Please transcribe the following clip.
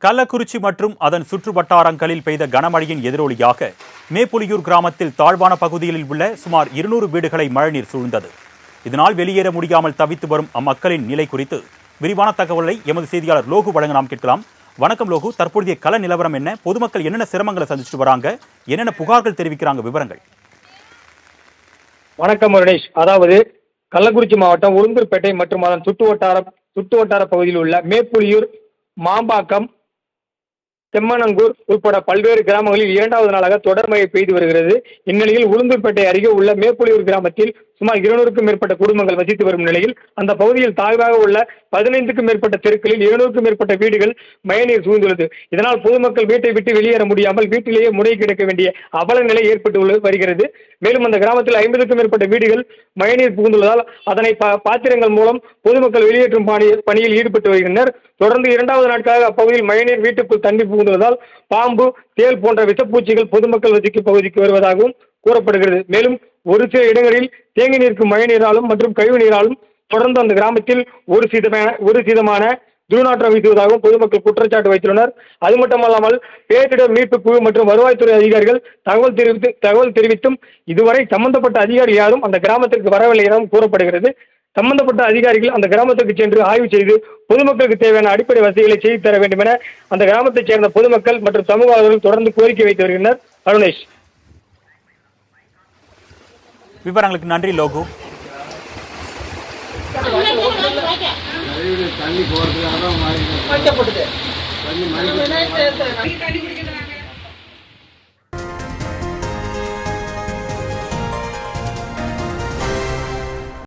கள்ளக்குறிச்சி மற்றும் அதன் சுற்றுவட்டாரங்களில் பெய்த கனமழையின் எதிரொலியாக மேப்புலியூர் கிராமத்தில் தாழ்வான பகுதிகளில் உள்ள சுமார் 200 வீடுகளை மழைநீர் சூழ்ந்தது. இதனால் வெளியேற முடியாமல் தவித்து வரும் அம்மக்களின் நிலை குறித்து விரிவான தகவலை எமது செய்தியாளர் லோகு வழங்க நாம் கேட்கலாம். வணக்கம் லோகு, தற்போதைய கள நிலவரம் என்ன? பொதுமக்கள் என்னென்ன சிரமங்களை சந்திச்சுட்டு வராங்க? என்னென்ன புகார்கள் தெரிவிக்கிறாங்க? விவரங்கள். வணக்கம் முருகேஷ். அதாவது கள்ளக்குறிச்சி மாவட்டம் உளுந்தூர்பேட்டை மற்றும் அதன் சுற்றுவட்டார பகுதியில் உள்ள மேப்புலியூர், மாம்பாக்கம், செம்மனங்கூர் உட்பட பல்வேறு கிராமங்களில் 2வது நாளாக தொடர் மழை பெய்து வருகிறது. இந்நிலையில் உளுந்தூர்பேட்டை அருகே உள்ள மேப்புலியூர் கிராமத்தில் சுமார் 200க்கும் மேற்பட்ட குடும்பங்கள் வசித்து வரும் நிலையில் அந்த பகுதியில் தாழ்வாக உள்ள 15க்கும் மேற்பட்ட தெருக்களில் 200க்கும் மேற்பட்ட வீடுகள் மழைநீர் சூழ்ந்துள்ளது. இதனால் பொதுமக்கள் வீட்டை விட்டு வெளியேற முடியாமல் வீட்டிலேயே முடங்கி கிடக்க வேண்டிய அவல நிலை ஏற்பட்டு வருகிறது. மேலும் அந்த கிராமத்தில் 50க்கும் மேற்பட்ட வீடுகள் மழைநீர் புகுந்துள்ளதால் அதனை பாத்திரங்கள் மூலம் பொதுமக்கள் வெளியேற்றும் பணியில் ஈடுபட்டு வருகின்றனர். தொடர்ந்து 2வது நாட்களாக அப்பகுதியில் மழைநீர் வீட்டுக்குள் தண்ணி புகுந்துள்ளதால் பாம்பு, தேள் போன்ற விஷப்பூச்சிகள் பொதுமக்கள் வசிக்கும் பகுதிக்கு வருவதாகவும் கூறப்படுகிறது. மேலும் ஒரு சில இடங்களில் தேங்கி நிற்கும் மழை நீராலும் மற்றும் கழிவு நீராலும் தொடர்ந்து அந்த கிராமத்தில் ஒரு சிதமான துர்நாற்றம் வீசுவதாகவும் பொதுமக்கள் குற்றச்சாட்டு வைத்துள்ளனர். அது மட்டுமல்லாமல் பேரிடர் மீட்பு குழு மற்றும் வருவாய்த்துறை அதிகாரிகள் தகவல் தெரிவித்தும் இதுவரை சம்பந்தப்பட்ட அதிகாரி யாரும் அந்த கிராமத்திற்கு வரவில்லை எனவும் கூறப்படுகிறது. சம்பந்தப்பட்ட அதிகாரிகள் அந்த கிராமத்திற்கு சென்று ஆய்வு செய்து பொதுமக்களுக்கு தேவையான அடிப்படை வசதிகளை செய்து தர வேண்டும் என அந்த கிராமத்தைச் சேர்ந்த பொதுமக்கள் மற்றும் சமூக ஆர்வலர்கள் தொடர்ந்து கோரிக்கை வைத்து வருகின்றனர். அருணேஷ். விவரங்களுக்கு நன்றி லோகு. தண்ணி போறதுக்காக